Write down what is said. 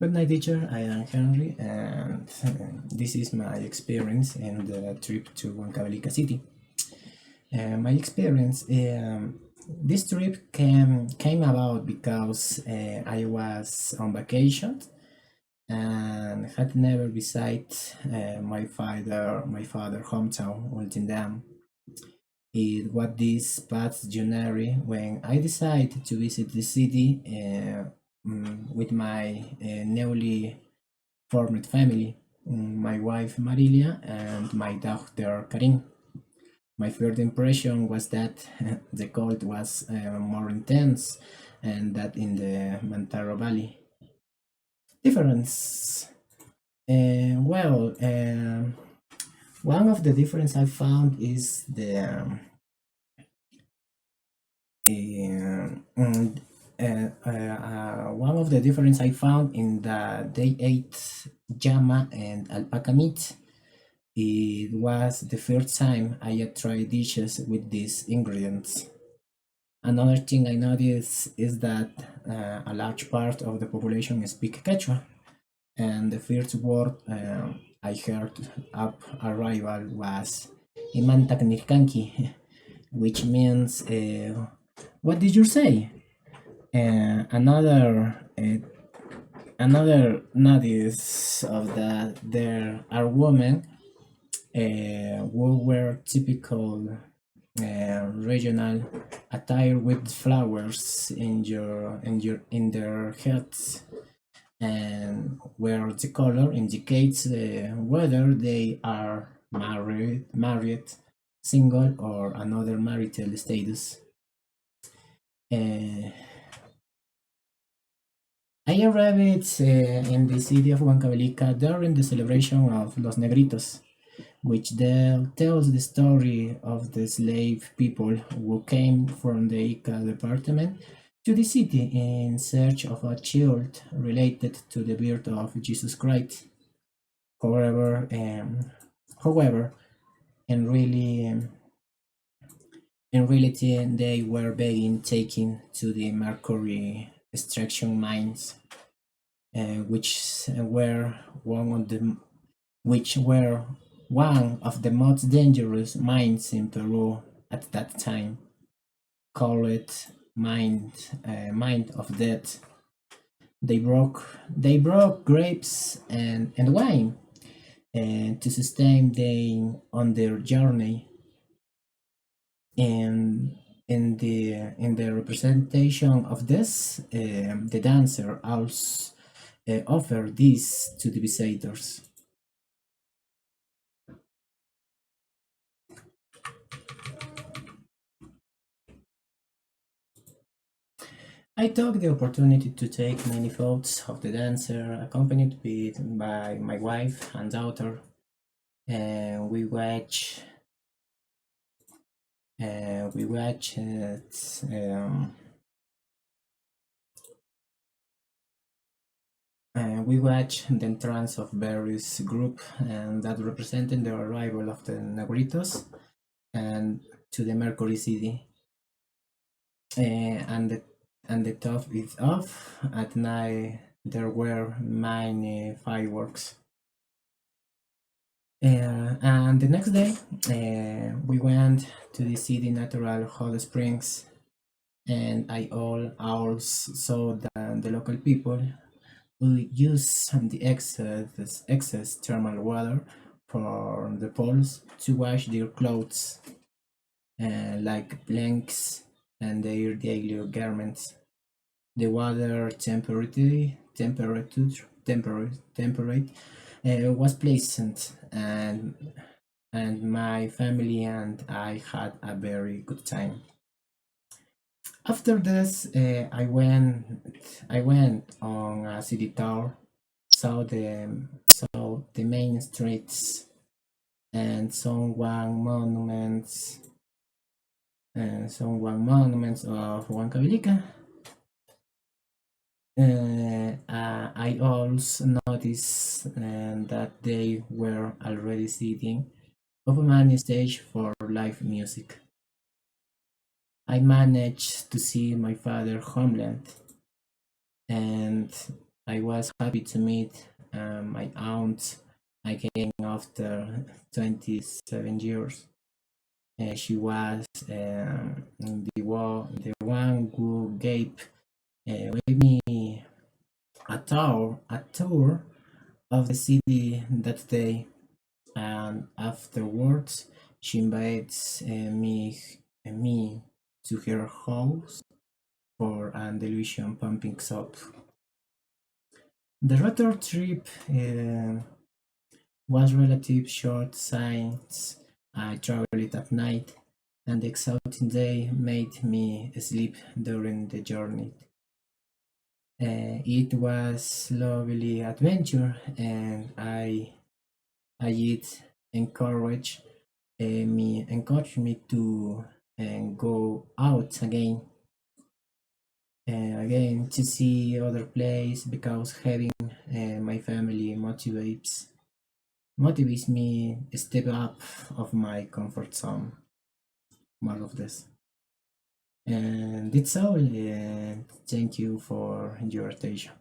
Good night, teacher. I am Henry, and this is my experience in the trip to Huancavelica City. My experience, this trip came about because I was on vacation and had never visited my father hometown, Ultindam. It was this past January when I decided to visit the city with my newly formed family, my wife Marilia and my daughter Karin. My first impression was that the cold was more intense and that in the Mantaro Valley. Difference. Well, one of the difference I found is one of the difference I found in that they ate llama and alpaca meat. It was the first time I had tried dishes with these ingredients. Another thing I noticed is that a large part of the population speak Quechua, and the first word I heard up arrival was Imantaknirkanki, which means what did you say? Another notice of that there are women who wear typical regional attire with flowers in their heads, and where the color indicates whether they are married, single, or another marital status. Uh, I arrived in the city of Huancavelica during the celebration of Los Negritos, which tells the story of the slave people who came from the Ica department to the city in search of a child related to the birth of Jesus Christ. However, however, in really in reality, they were being taken to the mercury extraction mines, which were one of the most dangerous mines in Peru at that time, called Mind of Death. They broke grapes and wine to sustain them on their journey. And in the representation of this, the dancer also offered this to the visitors. I took the opportunity to take many photos of the dancer, accompanied by my wife and daughter. And we watched the entrance of various group and that represented the arrival of the Negritos and to the Mercury City. And the top is off. At night there were many fireworks. And the next day, we went to the city natural hot springs, and I also saw the local people who use the excess thermal water for the poles to wash their clothes, like blanks and their daily garments. The water temperate was pleasant, and my family and I had a very good time. After this, I went on a city tour, saw the main streets and some one monuments of Huancavelica. I also noticed that they were already sitting of a main stage for live music. I managed to see my father homeland, and I was happy to meet my aunt again after 27 years. She was the one who gave me a tour of the city that day, and afterwards she invites me to her house for an delusion pumping up. The return trip was relatively short since I traveled at night, and the exhausting day made me sleep during the journey. It was lovely adventure, and it encouraged me to go out again to see other place, because having my family motivates me step up of my comfort zone more of this. And that's all, and thank you for your attention.